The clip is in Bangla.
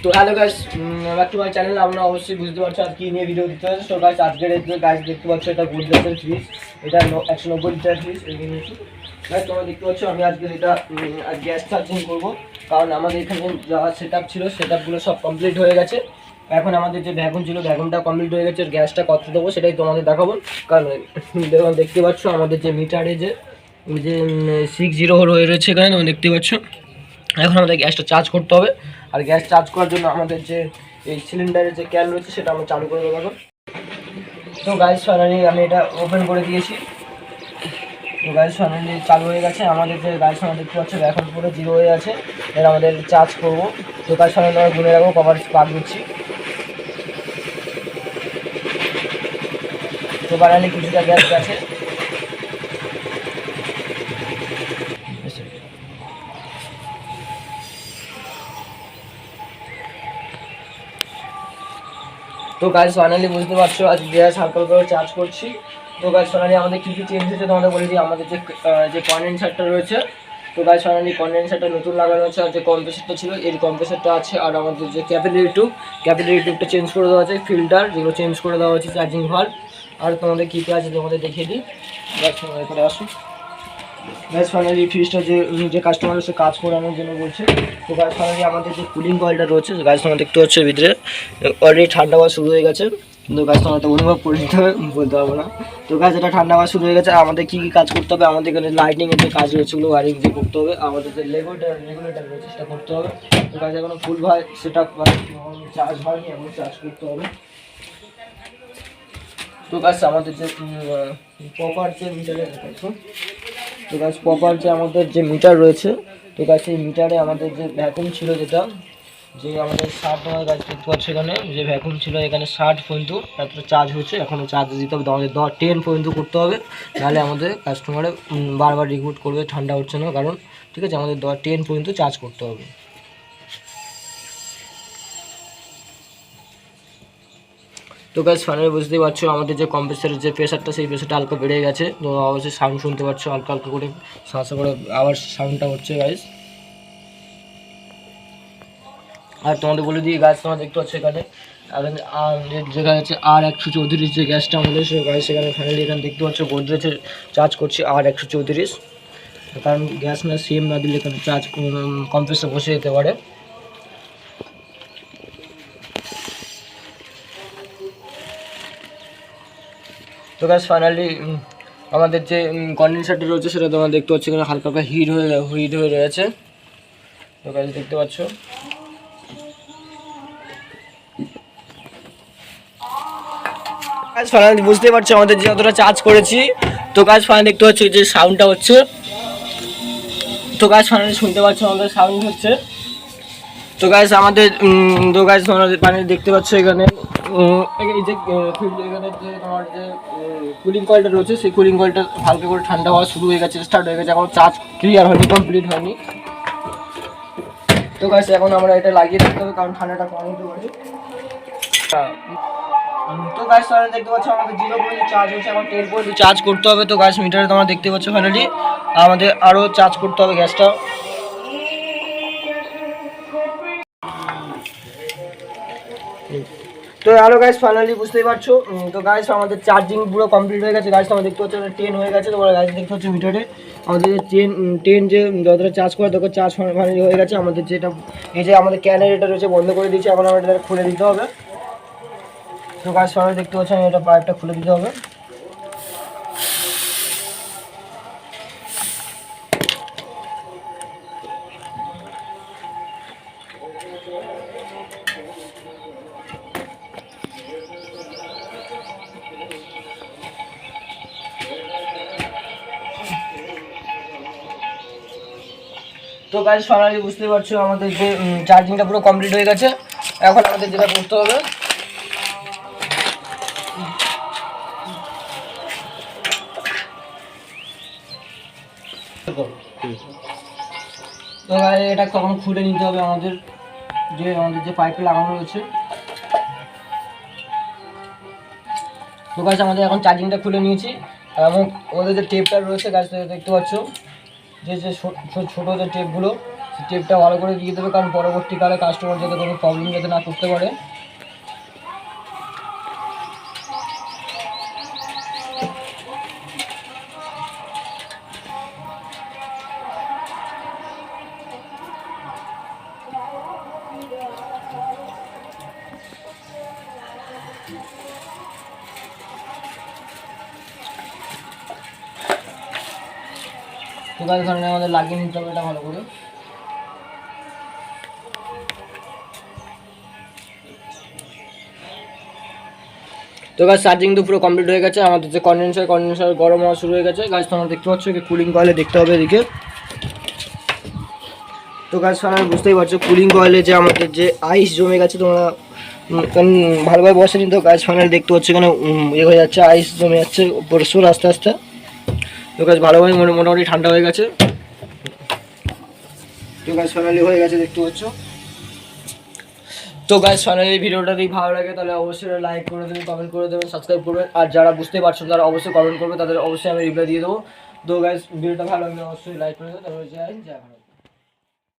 তো hello guys, back to my channel. আপনারা অবশ্যই বুঝতে পারছো আর কি নিয়ে ভিডিও দিতে হচ্ছে। তো গাইস আজকের গাইস দেখতে পাচ্ছ এটা গোদরেজের ফ্রিজ, এটা 190 লিটার ফ্রিজ। গাইস তোমরা দেখতে পাচ্ছ আমি আজকে এটা গ্যাস চার্জিং করব, কারণ আমাদের এখানে যা সেটআপ ছিল সেটআপগুলো সব কমপ্লিট হয়ে গেছে। এখন আমাদের যে ভ্যাকুম ছিল ভ্যাকুমটা কমপ্লিট হয়ে গেছে, গ্যাসটা কত দেবো সেটাই তোমাদের দেখাবো। কারণ দেখতে পাচ্ছ আমাদের যে মিটারে যে 60 হয়ে রয়েছে এখানে তোমরা দেখতে পাচ্ছ। এখন আমাদের গ্যাসটা চার্জ করতে হবে, আর গ্যাস চার্জ করার জন্য আমাদের যে এই সিলিন্ডারের যে ক্যান রয়েছে সেটা আমরা চালু করে দেবো এখন। তো গাইস ফাইনালি আমি এটা ওপেন করে দিয়েছি। তো গাইস ফাইনালি চালু হয়ে গেছে আমাদের যে গাইস আমরা দেখতে পাচ্ছি এখন পুরো 0 হয়ে আছে। এর আমাদের চার্জ করবো। তো গাইস ফাইনালি আমরা গুনে রাখবো, কভার পাক দিচ্ছি। তো ফাইনালি কিছুটা গ্যাস গেছে। তো গাইস ফাইনালি বুঝতে পারছো আজ গ্যাস হালকা করে চার্জ করছি। তো গাইস ফাইনালি আমাদের কী কী চেঞ্জ হয়েছে তোমাদের বলে দিই। আমাদের যে কন্ডেন্সারটা রয়েছে, তো গাইস ফাইনালি কন্ডেন্সারটা নতুন লাগানো হচ্ছে, আর যে কম্প্রেসারটা ছিল এই কম্প্রেসারটা আছে। আর আমাদের যে ক্যাপিলারি টিউবটা চেঞ্জ করে দেওয়া আছে, ফিল্টার যেগুলো চেঞ্জ করে দেওয়া হচ্ছে, চার্জিং ভাল্ব। আর তোমাদের কী কী আছে তোমাদের দেখিয়ে দিই। গাইস এখানে আসুন। গাইস ফাইনালি ফ্রিজটা যে কাস্টমার এসে কাজ করানোর জন্য বলছে। তো গাইস ফাইনালি আমাদের যে কুলিং কয়েলটা রয়েছে গাইস তোমরা দেখতে পাচ্ছ ভিতরে অলরেডি ঠান্ডা হওয়া শুরু হয়ে গেছে, কিন্তু গাইস তোমরা তো অনুভব করে নিতে হবে, বলতে পারবো না। তো গাইস এটা ঠান্ডা হওয়া শুরু হয়ে গেছে। আমাদের কী কী কাজ করতে হবে, আমাদের এখানে লাইটিংয়ের যে কাজ রয়েছে ওগুলো ওয়ারিং যে করতে হবে, আমাদের যে রেগুলেটার রয়েছে সেটা করতে হবে। তো গাইস এখনো ফুল ভাই সেটা চার্জ হয়নি, এখন চার্জ করতে হবে। তো গাইস আমাদের যে প্রপার যে মিটারে দেখো, তো গাইস প্রপার যে আমাদের যে মিটার রয়েছে, তো গাইস এই মিটারে আমাদের যে ভ্যাকুম ছিল যেটা যে আমাদের 60 তোমার গাছ দেখতে পাচ্ছ এখানে যে ভ্যাকুম ছিল এখানে 60 পর্যন্ত এতটা চার্জ হচ্ছে। এখনও চার্জ দিতে হবে, আমাদের 10 পর্যন্ত করতে হবে, নাহলে আমাদের কাস্টমারে বারবার রিপিট করবে ঠান্ডা হচ্ছে না। কারণ ঠিক আছে আমাদের 10 পর্যন্ত চার্জ করতে হবে। তো গাইস ফাইনালি বুঝতেই পারছো আমাদের যে কম্প্রেসারের যে প্রেশারটা সেই প্রেশারটা হালকা বেড়ে গেছে। তো অবশ্যই সাউন্ড শুনতে পাচ্ছ হালকা হালকা করে শ্বাসা করে আবার সাউন্ডটা হচ্ছে গাইস। আর তোমাদের বলে দিই গাছ তোমরা দেখতে পাচ্ছ এখানে যেখানে হচ্ছে R134 যে গ্যাসটা আমাদের সে গাছ সেখানে ফাইনালি এখানে দেখতে পাচ্ছ গোদরেজের চার্জ করছি R134। কারণ গ্যাস না সেম না দিলে এখানে চার্জ কম্প্রেসার বসে যেতে পারে। তো গাছ ফাইনালি আমাদের যে কন্ডেন্সারটা রয়েছে সেটা তোমরা দেখতে পাচ্ছ এখানে হালকা হালকা হিট হয়ে রয়েছে। তো গাছ দেখতে পাচ্ছ। গাছ ফাইনালি বুঝতে পারছো আমাদের যে যতটা চার্জ করেছি। তো গাছ ফাইনালি দেখতে পাচ্ছ যে সাউন্ডটা হচ্ছে। তো গাছ ফাইনালি শুনতে পাচ্ছ আমাদের সাউন্ড হচ্ছে। তো গাছ আমাদের ফাইনালি দেখতে পাচ্ছ এখানে এই যে এখানে যে তোমার যে কুলিং কয়েলটা রয়েছে সেই কুলিং কয়েলটা হালকা করে ঠান্ডা হওয়া শুরু হয়ে গেছে, স্টার্ট হয়ে গেছে। এখন চার্জ ক্লিয়ার হয়নি, কমপ্লিট হয়নি। তো গাছ এখন আমরা এটা লাগিয়ে রাখতে হবে, কারণ ঠান্ডাটা কম হতে পারে। তো গাইস ফাইনালি দেখতে পাচ্ছ আমাদের 0 পর্যন্ত চার্জ হচ্ছে, এখন 10 পর্যন্ত চার্জ করতে হবে। তো গাইস মিটারে তোমরা দেখতে পাচ্ছ ফাইনালি আমাদের আরও চার্জ করতে হবে গ্যাসটা। তো হ্যালো গাইস ফাইনালি বুঝতেই পারছো। তো গাইস আমাদের চার্জিং পুরো কমপ্লিট হয়ে গেছে। গাইস তোমরা দেখতে পাচ্ছ 10 হয়ে গেছে। তোমরা গাইস দেখতে পাচ্ছ মিটারে আমাদের যে 10 যে যতটা চার্জ করে তখন চার্জ ফাইনালি হয়ে গেছে। আমাদের যেটা এই যে আমাদের ক্যানের এটা রয়েছে বন্ধ করে দিয়েছি, এখন আমরা এটা খুলে দিতে হবে। তো গাইস ফাইনালি দেখতে পাচ্ছ আমি এটা পাইপটা খুলে দিতে হবে। তো গাইস ফাইনালি বুঝতে পারছো আমাদের যে চার্জিংটা পুরো কমপ্লিট হয়ে গেছে। এখন আমাদের যেটা করতে হবে তো এটা তখন খুলে নিতে হবে আমাদের যে পাইপে লাগানো রয়েছে। তো গাইস আমাদের এখন চার্জিংটা খুলে নিয়েছি, এবং আমাদের যে টেপটা রয়েছে গাইস দেখতে পাচ্ছ যে ছোটো যে টেপগুলো টেপটা ভালো করে দিয়ে দেবে, কারণ পরবর্তীকালে কাস্টমার যাতে কোনো প্রবলেম যাতে না করতে পারে। তো গাইস এখানে আমাদের লাগিয়ে নিতে হবে এটা ভালো করে। তো গাইস চার্জিং তো পুরো কমপ্লিট হয়ে গেছে। আমাদের যে কন্ডেন্সার গরম হওয়া শুরু হয়ে গেছে। গাইস তোমরা দেখতে পাচ্ছ কি কুলিং কয়েলে দেখতে হবে এদিকে। তো গাইস ফাইনাল বুঝতেই পারছো কুলিং কয়েলে যে আমাদের যে আইস জমে গেছে, তোমরা ভালোভাবে বসেনি। তো গাইস ফাইনাল দেখতে পাচ্ছ এখানে ইয়ে হয়ে যাচ্ছে, আইস জমে যাচ্ছে উপরে সুর আস্তে আস্তে। তো গাইস ভালোভাবে মোটামুটি ঠান্ডা হয়ে গেছে। তো গাইস ফাইনালি হয়ে গেছে দেখতে পাচ্ছ। তো গাইস ফাইনালি ভিডিওটা যদি ভালো লাগে তাহলে অবশ্যই লাইক করে দেবেন, কমেন্ট করে দেবেন, সাবস্ক্রাইব করবেন। আর যারা বুঝতে পারছেন তারা অবশ্যই কমেন্ট করবে, তাদের অবশ্যই আমি রিপ্লাই দিয়ে দেবো। তো গাইস ভিডিওটা ভালো লাগলে অবশ্যই লাইক করে দেবেন। তারপরে জয় হিন্দ, জয় ভারত।